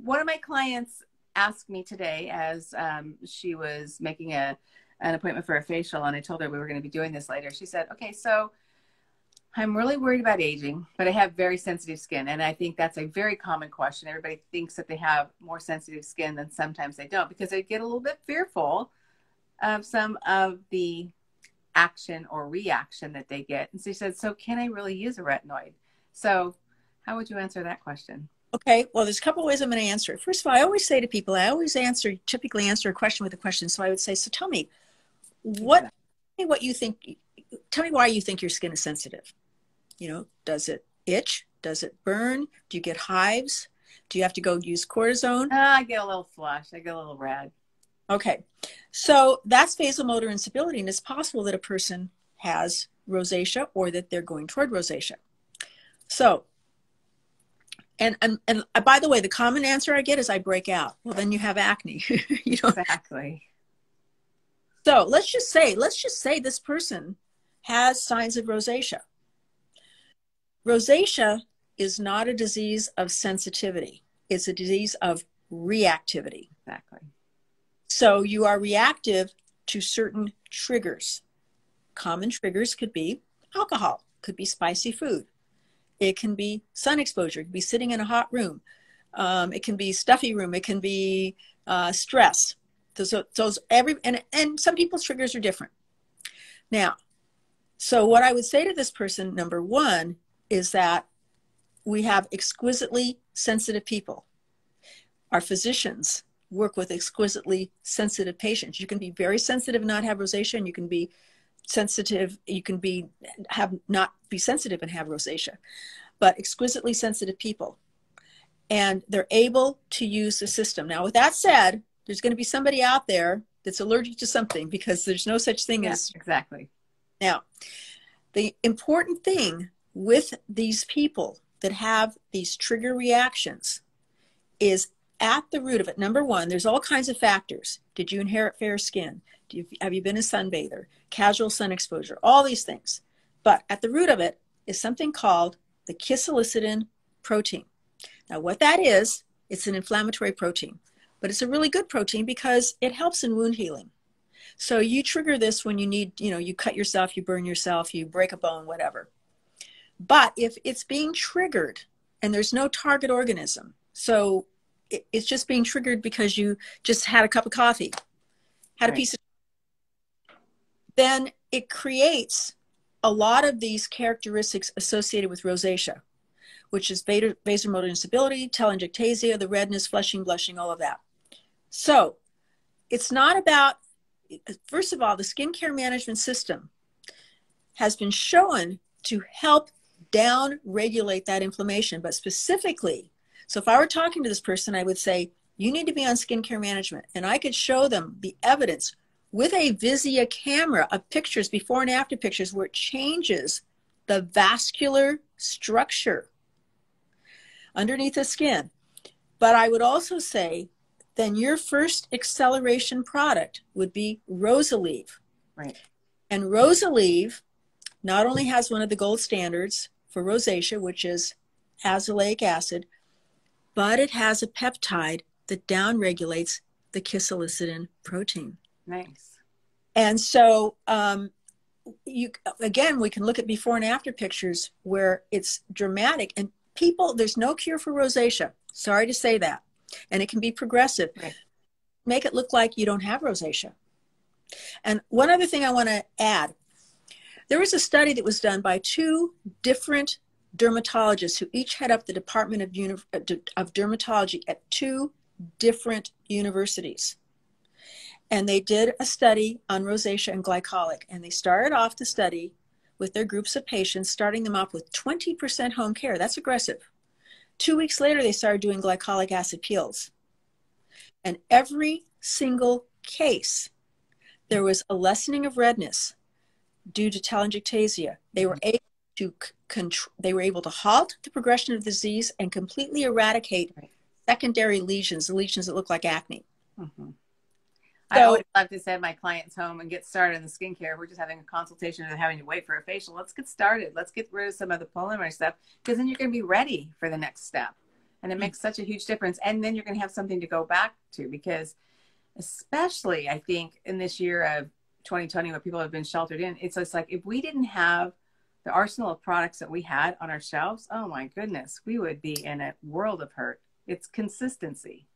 one of my clients asked me today as she was making an appointment for a facial, and I told her we were going to be doing this later. She said, okay, so I'm really worried about aging, but I have very sensitive skin. And I think that's a very common question. Everybody thinks that they have more sensitive skin than sometimes they don't, because they get a little bit fearful of some of the action or reaction that they get. And so she said, so can I really use a retinoid? So how would you answer that question? Okay, well, there's a couple of ways I'm going to answer it. First of all, I always say to people, I always typically answer a question with a question. So I would say, so tell me, what you think, tell me why you think your skin is sensitive. You know, does it itch? Does it burn? Do you get hives? Do you have to go use cortisone? I get a little flush. I get a little red. Okay, so that's vasomotor instability, and it's possible that a person has rosacea or that they're going toward rosacea. So, and by the way, the common answer I get is I break out. Well, then you have acne. You know? Exactly. So let's just say this person has signs of rosacea. Rosacea is not a disease of sensitivity. It's a disease of reactivity. Exactly. So you are reactive to certain triggers. Common triggers could be alcohol, could be spicy food. It can be sun exposure. It could be sitting in a hot room. It can be stuffy room. It can be stress. And some people's triggers are different. Now, so what I would say to this person, number one, is that we have exquisitely sensitive people. Our physicians work with exquisitely sensitive patients. You can be very sensitive and not have rosacea, and you can be sensitive, you can be not be sensitive and have rosacea, but exquisitely sensitive people. And they're able to use the system. Now, with that said, there's going to be somebody out there that's allergic to something, because there's no such thing as... Exactly. Now, the important thing with these people that have these trigger reactions is at the root of it. Number one, there's all kinds of factors. Did you inherit fair skin? Have you been a sunbather? Casual sun exposure? All these things. But at the root of it is something called the kisilicin protein. Now, what that is, it's an inflammatory protein. But it's a really good protein because it helps in wound healing. So you trigger this when you need, you cut yourself, you burn yourself, you break a bone, whatever. But if it's being triggered and there's no target organism, so it's just being triggered because you just had a cup of coffee, had a piece of, then it creates a lot of these characteristics associated with rosacea, which is vasomotor instability, telangiectasia, the redness, flushing, blushing, all of that. So it's not about, first of all, the skincare management system has been shown to help down regulate that inflammation, but specifically, so if I were talking to this person, I would say, you need to be on skincare management. And I could show them the evidence with a Visia camera of pictures, before and after pictures, where it changes the vascular structure underneath the skin. But I would also say, then your first acceleration product would be Rosalieve. Right. And Rosalieve not only has one of the gold standards for rosacea, which is azelaic acid, but it has a peptide that downregulates the kisilicin protein. Nice. And so again, we can look at before and after pictures where it's dramatic. And people, there's no cure for rosacea. Sorry to say that. And it can be progressive. Right. Make it look like you don't have rosacea. And one other thing I want to add, there was a study that was done by two different dermatologists who each head up the Department of Dermatology at two different universities. And they did a study on rosacea and glycolic. And they started off the study with their groups of patients, starting them off with 20% home care. That's aggressive. 2 weeks later, they started doing glycolic acid peels. And every single case, there was a lessening of redness due to telangiectasia. They were able to halt the progression of the disease and completely eradicate secondary lesions, the lesions that look like acne. Mm-hmm. I always love to send my clients home and get started in the skincare. We're just having a consultation and having to wait for a facial. Let's get started. Let's get rid of some of the preliminary stuff, because then you're going to be ready for the next step. And it makes such a huge difference. And then you're going to have something to go back to, because especially I think in this year of 2020, where people have been sheltered in, it's just like, if we didn't have the arsenal of products that we had on our shelves, oh my goodness, we would be in a world of hurt. It's consistency.